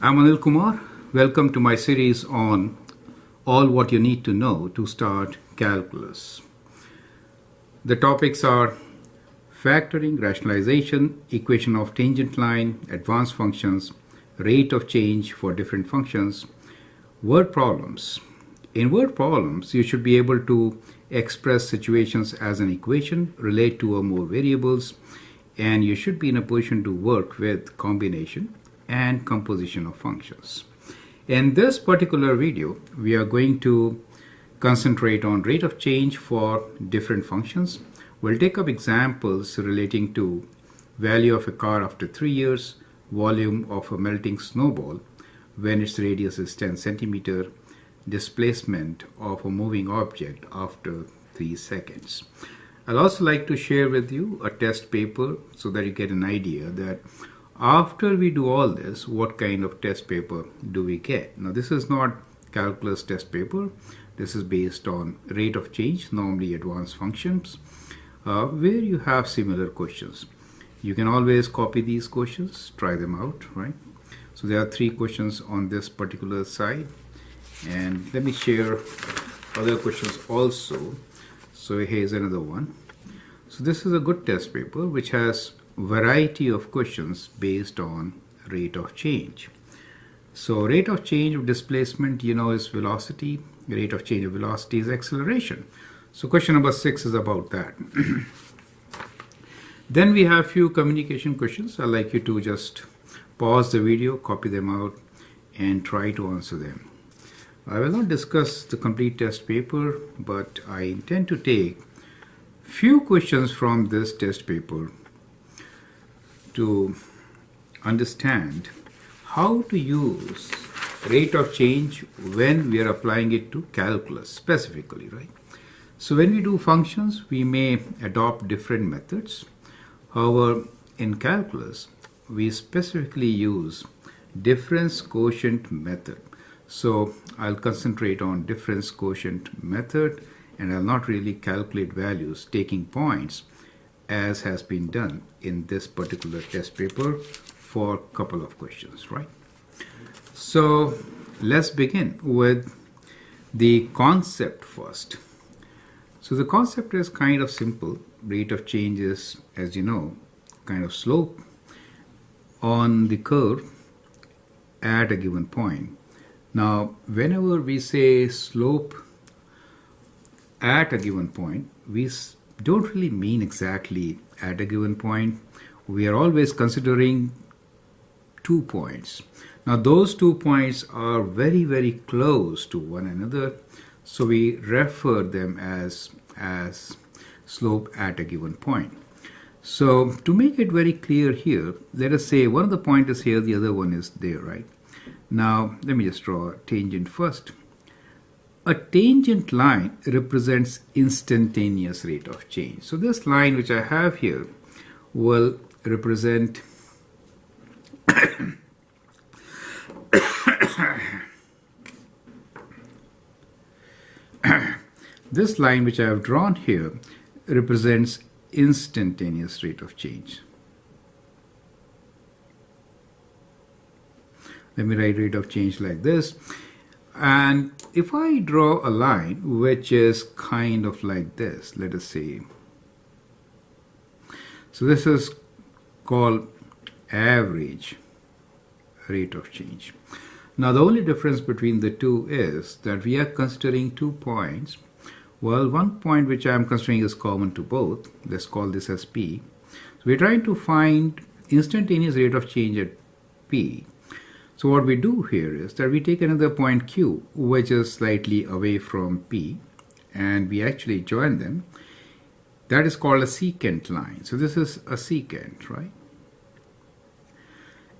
I'm Anil Kumar. Welcome to my series on all what you need to know to start calculus. The topics are factoring, rationalization, equation of tangent line, advanced functions, rate of change for different functions, word problems. In word problems, you should be able to express situations as an equation, relate two or more variables, and you should be in a position to work with combination and composition of functions. In this particular video, we are going to concentrate on rate of change for different functions. We'll take up examples relating to value of a car after 3 years, volume of a melting snowball when its radius is 10 centimeter, displacement of a moving object after 3 seconds. I'll also like to share with you a test paper so that you get an idea that after we do all this, what kind of test paper do we get? Now, this is not calculus test paper. This is based on rate of change, normally advanced functions, where you have similar questions. You can always copy these questions, try them out, right? So there are 3 questions on this particular side. And let me share other questions also. So here's another one. So this is a good test paper which has variety of questions based on rate of change. So rate of change of displacement, is velocity. Rate of change of velocity is acceleration. So question number 6 is about that. Then we have few communication questions. I'd like you to just pause the video, copy them out, and try to answer them. I will not discuss the complete test paper, but I intend to take few questions from this test paper to understand how to use rate of change when we are applying it to calculus specifically, right? So when we do functions, we may adopt different methods. However, in calculus, we specifically use difference quotient method. So I'll concentrate on difference quotient method, and I'll not really calculate values taking points as has been done in this particular test paper for a couple of questions, right? So let's begin with the concept first. So the concept is kind of simple. Rate of change is, as you know, kind of slope on the curve at a given point. Now, whenever we say slope at a given point, we don't really mean exactly at a given point. We are always considering 2 points. Now, those 2 points are very, very close to one another. So we refer them as slope at a given point. So to make it very clear here, let us say one of the points is here, the other one is there, right? Now, let me just draw a tangent first. A tangent line represents instantaneous rate of change. So this line which I have here will represent this line which I have drawn here represents instantaneous rate of change. Let me write rate of change like this. And if I draw a line which is kind of like this, let us say, so this is called average rate of change. Now the only difference between the two is that we are considering 2 points. Well, one point which I am considering is common to both. Let's call this as P. So we're trying to find instantaneous rate of change at P. So what we do here is that we take another point Q, which is slightly away from P, and we actually join them. That is called a secant line. So this is a secant, right?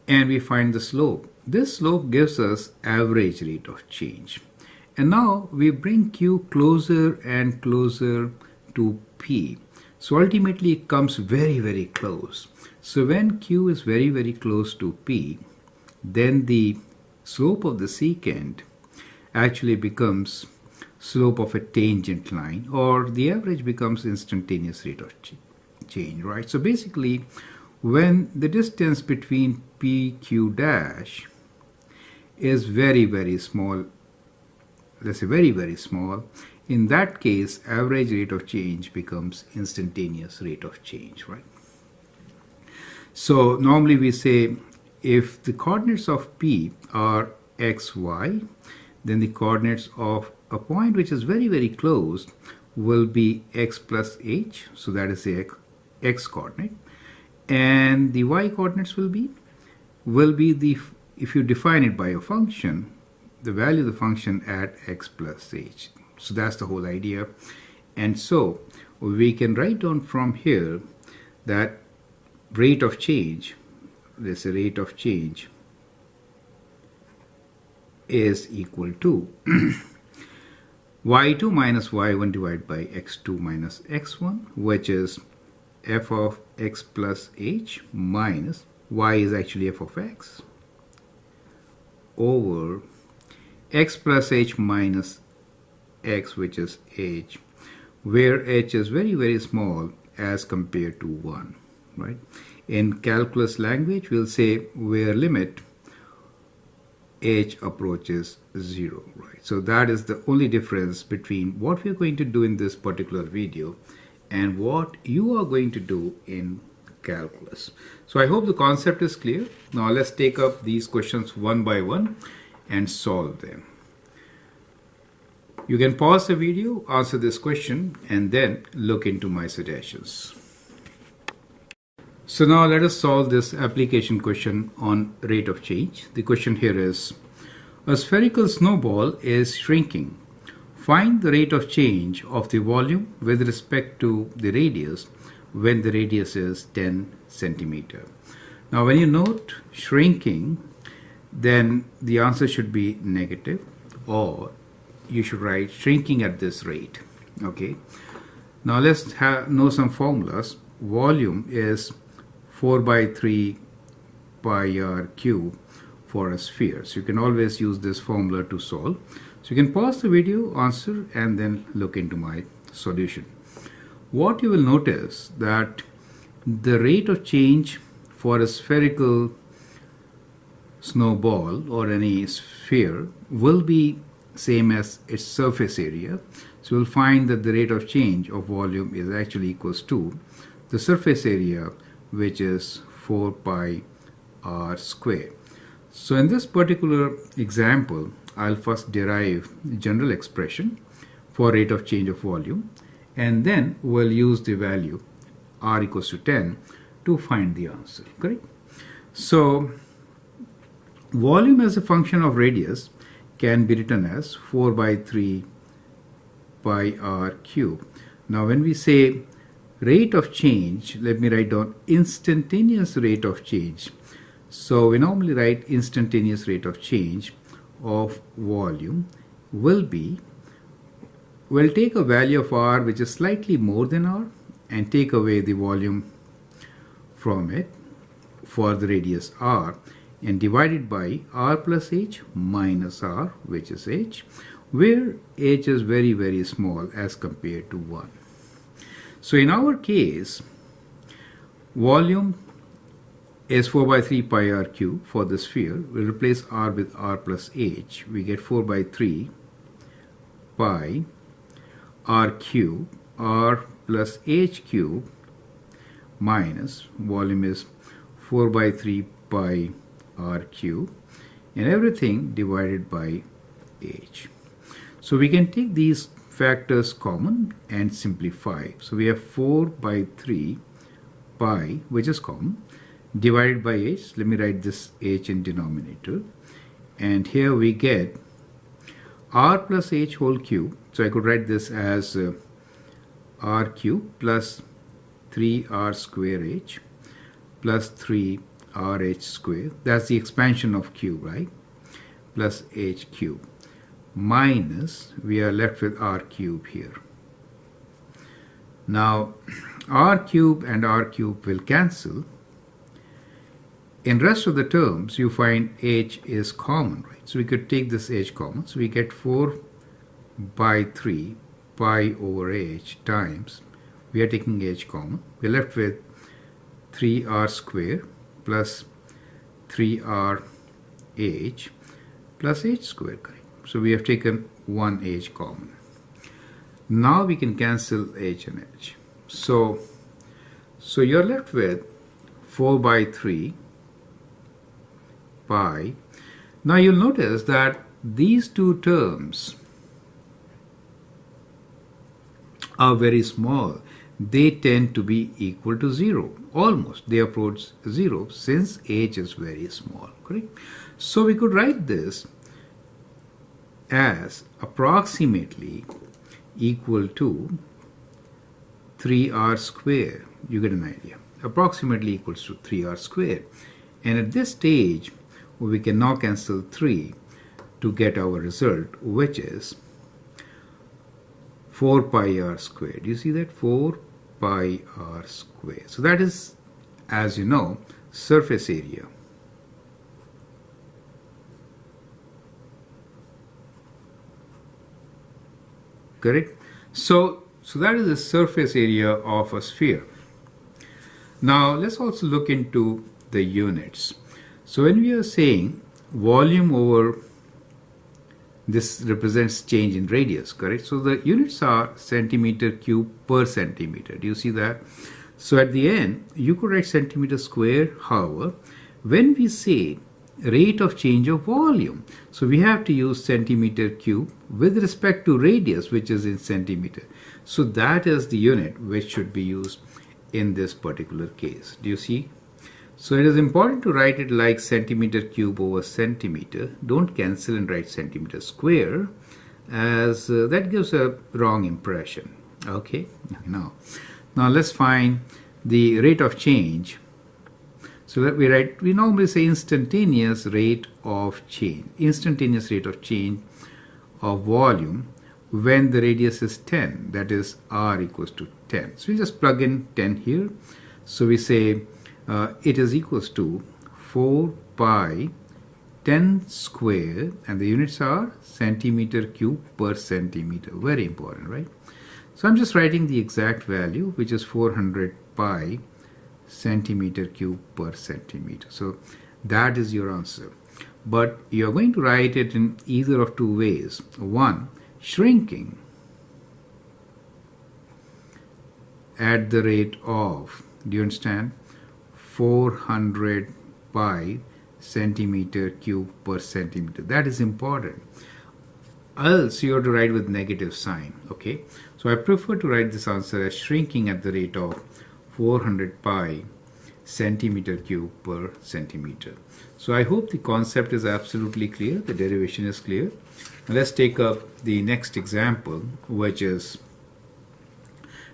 And we find the slope. This slope gives us average rate of change. And now we bring Q closer and closer to P. So ultimately it comes very, very close. So when Q is very, very close to P, then the slope of the secant actually becomes slope of a tangent line, or the average becomes instantaneous rate of change, right? So basically, when the distance between PQ dash is very, very small, let's say very, very small, in that case, average rate of change becomes instantaneous rate of change, right? So normally we say if the coordinates of P are x, y, then the coordinates of a point which is very, very close will be x plus h, so that is the x coordinate, and the y coordinates will be the, if you define it by a function, the value of the function at x plus h. So that's the whole idea. And so we can write down from here that rate of change, let's say rate of change is equal to y2 minus y1 divided by x2 minus x1, which is f of x plus h minus y is actually f of x over x plus h minus x, which is h, where h is very, very small as compared to 1, right? In calculus language, we'll say where limit h approaches 0, right? So that is the only difference between what we're going to do in this particular video and what you are going to do in calculus. So I hope the concept is clear. Now let's take up these questions one by one and solve them. You can pause the video, answer this question, and then look into my suggestions. So now let us solve this application question on rate of change. The question here is, a spherical snowball is shrinking. Find the rate of change of the volume with respect to the radius when the radius is 10 centimeter. Now when you note shrinking, then the answer should be negative, or you should write shrinking at this rate. Okay. Now let's know some formulas. Volume is 4 by 3 pi r cube for a sphere. So you can always use this formula to solve. So you can pause the video, answer, and then look into my solution. What you will notice that the rate of change for a spherical snowball or any sphere will be same as its surface area. So we'll find that the rate of change of volume is actually equals to the surface area, which is 4 pi r square. So in this particular example, I'll first derive the general expression for rate of change of volume, and then we'll use the value r equals to 10 to find the answer, correct? So volume as a function of radius can be written as 4 by 3 pi r cube. Now when we say rate of change, let me write down instantaneous rate of change. So we normally write instantaneous rate of change of volume will be, we'll take a value of r which is slightly more than r and take away the volume from it for the radius r and divide it by r plus h minus r, which is h, where h is very, very small as compared to 1. So in our case, volume is 4 by 3 pi r cube for the sphere. We'll replace r with r plus h. We get 4 by 3 pi r cube, r plus h cube minus volume is 4 by 3 pi r cube, and everything divided by h. So we can take these factors common and simplify. So we have 4 by 3 pi, which is common, divided by h. Let me write this h in denominator, and here we get r plus h whole cube. So I could write this as r cube plus 3r square h plus 3 rh square, that's the expansion of cube, right, plus h cube, minus we are left with r cube here. Now r cube and r cube will cancel. In rest of the terms you find h is common, right? So we could take this h common, so we get 4 by 3 pi over h times, we are taking h common, we're left with 3r square plus 3rh plus h square, correct? So we have taken one h common. Now we can cancel h and h. So you're left with 4 by 3 pi. Now you'll notice that these two terms are very small. They tend to be equal to 0. Almost. They approach 0 since h is very small, correct? So we could write this as approximately equal to 3r square. You get an idea. Approximately equals to 3r square. And at this stage, we can now cancel 3 to get our result, which is 4 pi r squared. You see that? 4 pi r squared. So that is, as you know, surface area. Correct? So that is the surface area of a sphere. Now let's also look into the units. So when we are saying volume over, this represents change in radius, correct? So the units are centimeter cube per centimeter. Do you see that? So at the end, you could write centimeter square. However, when we say rate of change of volume, so we have to use centimeter cube with respect to radius, which is in centimeter. So that is the unit which should be used in this particular case. Do you see? So it is important to write it like centimeter cube over centimeter. Don't cancel and write centimeter square, as that gives a wrong impression. Okay, now let's find the rate of change. So that we normally say instantaneous rate of change. Instantaneous rate of change of volume when the radius is 10, that is r equals to 10. So we just plug in 10 here. So we say it is equals to 4 pi 10 square, and the units are centimeter cube per centimeter. Very important, right? So I'm just writing the exact value, which is 400 pi centimeter cube per centimeter. So that is your answer. But you're going to write it in either of two ways. One, shrinking at the rate of, do you understand, 400 pi centimeter cube per centimeter. That is important. Else you have to write with negative sign. Okay, so I prefer to write this answer as shrinking at the rate of 400 pi centimeter cube per centimeter. So I hope the concept is absolutely clear, the derivation is clear. Now let's take up the next example, which is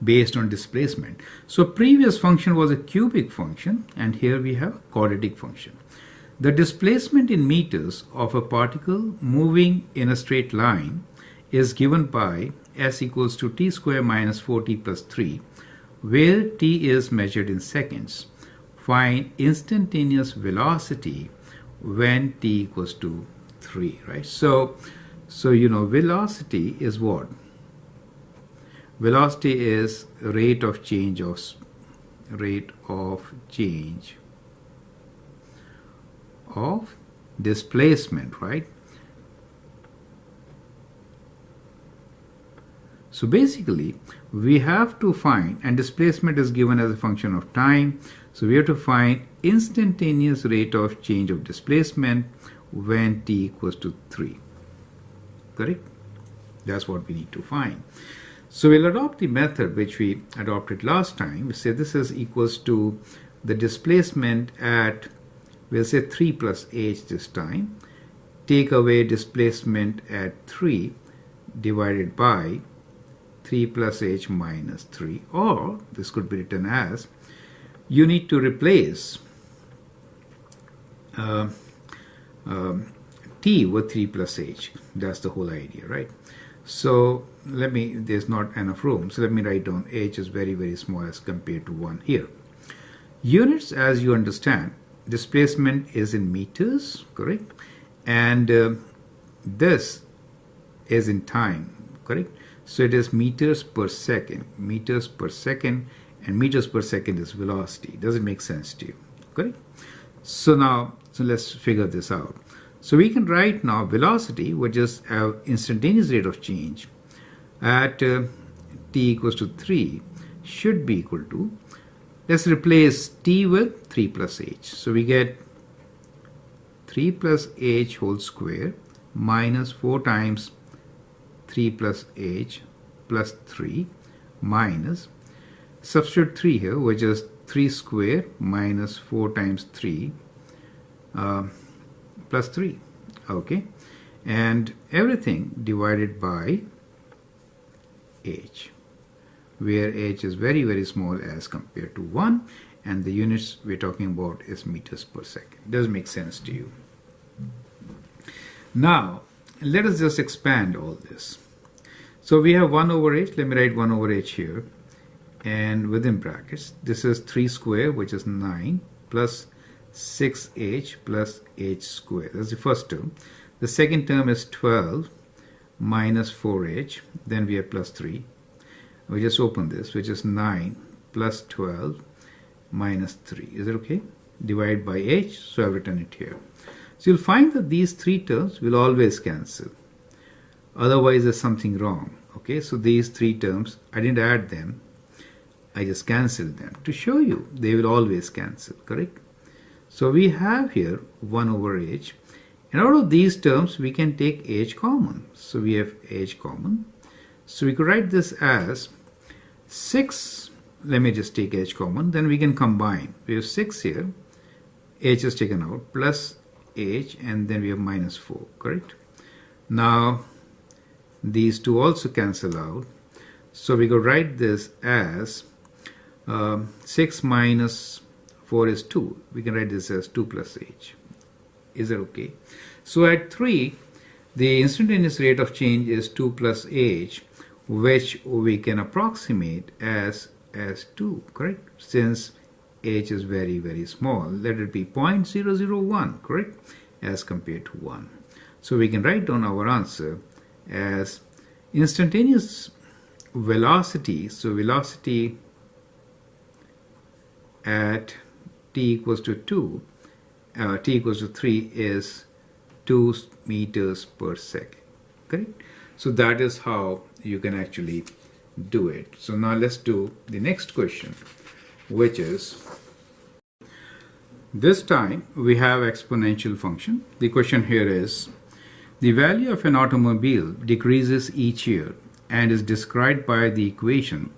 based on displacement. So previous function was a cubic function, and here we have a quadratic function. The displacement in meters of a particle moving in a straight line is given by s equals to t square minus 4t plus 3, where t is measured in seconds. Find instantaneous velocity when t equals to 3, right? So you know, velocity is what? Velocity is rate of change of displacement, right? So basically we have to find, and displacement is given as a function of time, so we have to find instantaneous rate of change of displacement when t equals to 3. Correct? That's what we need to find. So we'll adopt the method which we adopted last time. We say this is equals to the displacement at, we'll say 3 plus h this time. Take away displacement at 3 divided by 3 plus h minus 3. Or this could be written as, you need to replace t with 3 plus h. That's the whole idea, right? So there's not enough room, so let me write down h is very, very small as compared to 1 here. Units, as you understand, displacement is in meters, correct? And this is in time, correct? So it is meters per second, and meters per second is velocity. Does it make sense to you? Correct? So let's figure this out. So we can write now velocity, which is our instantaneous rate of change at t equals to 3, should be equal to, let's replace t with 3 plus h. So we get 3 plus h whole square minus 4 times 3 plus h plus 3 minus, substitute 3 here, which is 3 square minus 4 times 3 plus 3. Okay, and everything divided by h, where h is very, very small as compared to 1, and the units we're talking about is meters per second. Does make sense to you? Now, let us just expand all this. So we have 1 over h. Let me write 1 over h here. And within brackets, this is 3 square, which is 9, plus 6h plus h square. That's the first term. The second term is 12 minus 4h. Then we have plus 3. We just open this, which is 9 plus 12 minus 3. Is it okay? Divide by h, so I've written it here. So you'll find that these three terms will always cancel. Otherwise, there's something wrong. Okay, so these three terms, I didn't add them. I just cancelled them to show you they will always cancel, correct? So we have here 1 over h. And out of these terms, we can take h common. So we have h common. So we could write this as 6. Let me just take h common. Then we can combine. We have 6 here. H is taken out. Plus h. And then we have minus 4. Correct? Now, these two also cancel out. So we could write this as 6 minus 4 is 2. We can write this as 2 plus h. Is that okay? So at 3, the instantaneous rate of change is 2 plus h, which we can approximate as 2, correct? Since h is very, very small, let it be 0.001, correct? As compared to 1. So we can write down our answer as instantaneous velocity. So velocity at t equals to 2, t equals to 3 is 2 meters per second, correct? So that is how you can actually do it. So now let's do the next question, which is, this time we have exponential function. The question here is, the value of an automobile decreases each year and is described by the equation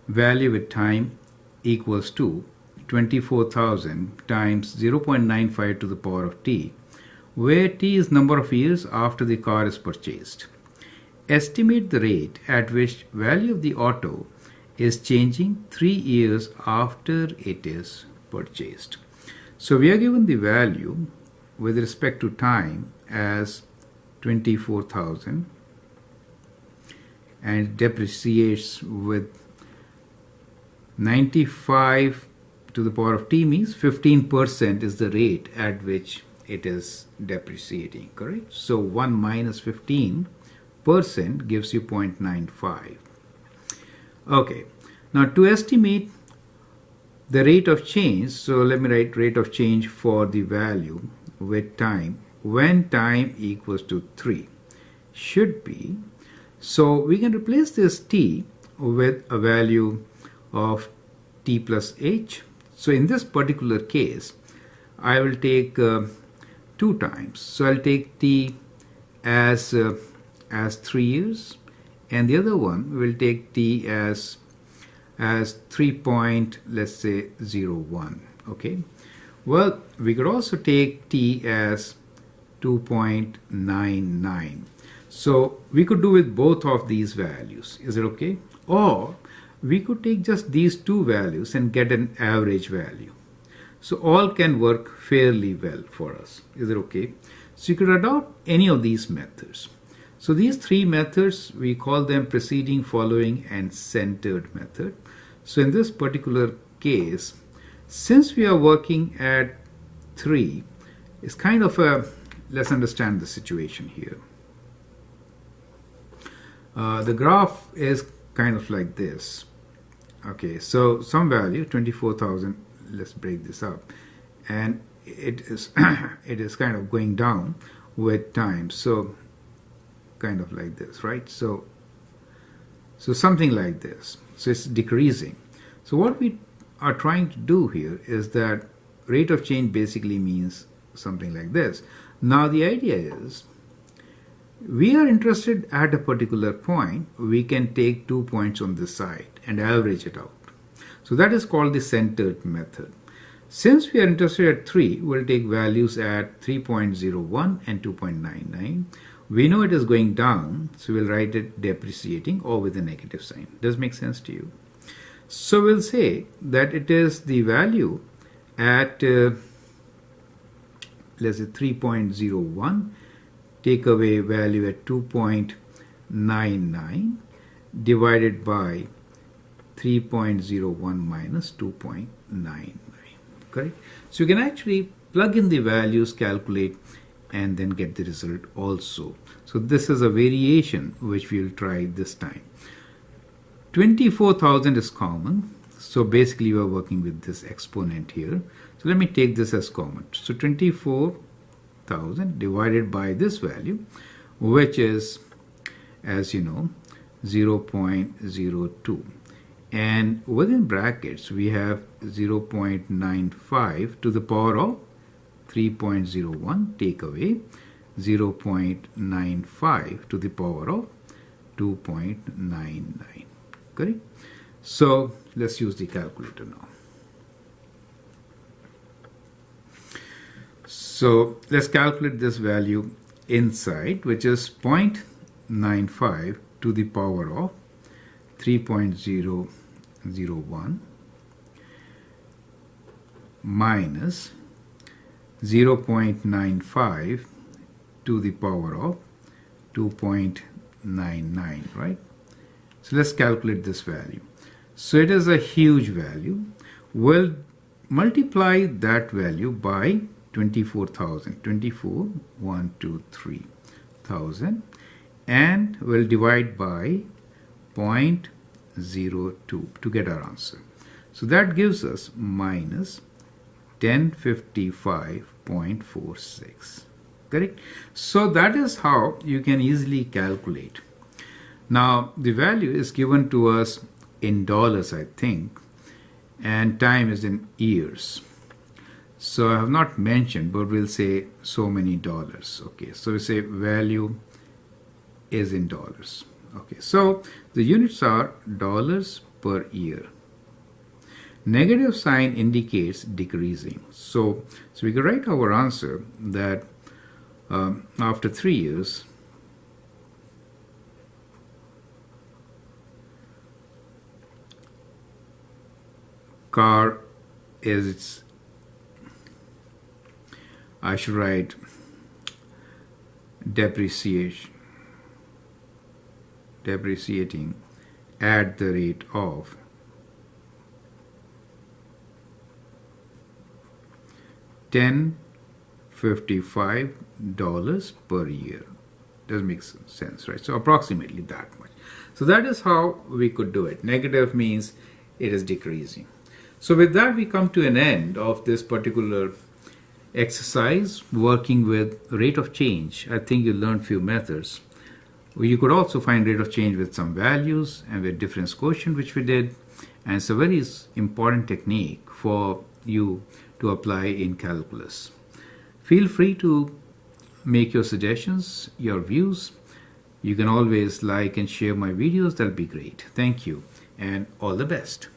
value with time equals to 24,000 times 0.95 to the power of t, where t is number of years after the car is purchased. Estimate the rate at which value of the auto is changing 3 years after it is purchased. So we are given the value with respect to time as 24,000 and it depreciates with 95 to the power of t, means 15% is the rate at which it is depreciating, correct? So 1 minus 15% gives you 0.95. Okay, now to estimate the rate of change, so let me write rate of change for the value with time when time equals to 3 should be, so we can replace this t with a value of t plus h. So in this particular case, I will take 2 times. So I'll take t as 3 years, and the other one will take t as 3 let's say 01. Okay. Well, we could also take t as 2.99. So we could do with both of these values. Is it okay? Or we could take just these two values and get an average value. So all can work fairly well for us. Is it okay? So you could adopt any of these methods. So these three methods, we call them preceding, following, and centered method. So in this particular case, since we are working at 3, it's kind of a, let's understand the situation here. The graph is kind of like this. Okay, so some value, 24,000, let's break this up. And it is it is kind of going down with time. So kind of like this, right? So something like this. So it's decreasing. So what we are trying to do here is that rate of change basically means something like this. Now the idea is, we are interested at a particular point. We can take 2 points on this side and average it out. So that is called the centered method. Since we are interested at 3, we'll take values at 3.01 and 2.99. We know it is going down, so we'll write it depreciating or with a negative sign. Does make sense to you? So we'll say that it is the value at, let's say 3.01, take away value at 2.99 divided by 3.01 minus 2.99. Correct? So you can actually plug in the values, calculate, and then get the result also. So this is a variation which we will try this time. 24,000 is common. So basically we are working with this exponent here. So let me take this as common. So 24,000 divided by this value, which is, as you know, 0.02. And within brackets, we have 0.95 to the power of 3.01, take away 0.95 to the power of 2.99. Correct? So let's use the calculator now. So let's calculate this value inside, which is 0.95 to the power of 3.001 minus 0.95 to the power of 2.99, right? So let's calculate this value. So it is a huge value. We'll multiply that value by 24,000, 24,123,000, and we'll divide by 0.02 to get our answer. So that gives us minus 1055.46. Correct? So that is how you can easily calculate. Now the value is given to us in dollars, I think, and time is in years. So I have not mentioned, but we'll say so many dollars. Okay, so we say value is in dollars. Okay, so the units are dollars per year. Negative sign indicates decreasing. So we can write our answer that after 3 years, car is, I should write depreciating at the rate of $10.55 per year. Does make sense, right? So approximately that much. So that is how we could do it. Negative means it is decreasing. So with that, we come to an end of this particular exercise working with rate of change. I think you learned few methods. You could also find rate of change with some values and with difference quotient, which we did. And it's a very important technique for you to apply in calculus. Feel free to make your suggestions, your views. You can always like and share my videos. That'll be great. Thank you and all the best.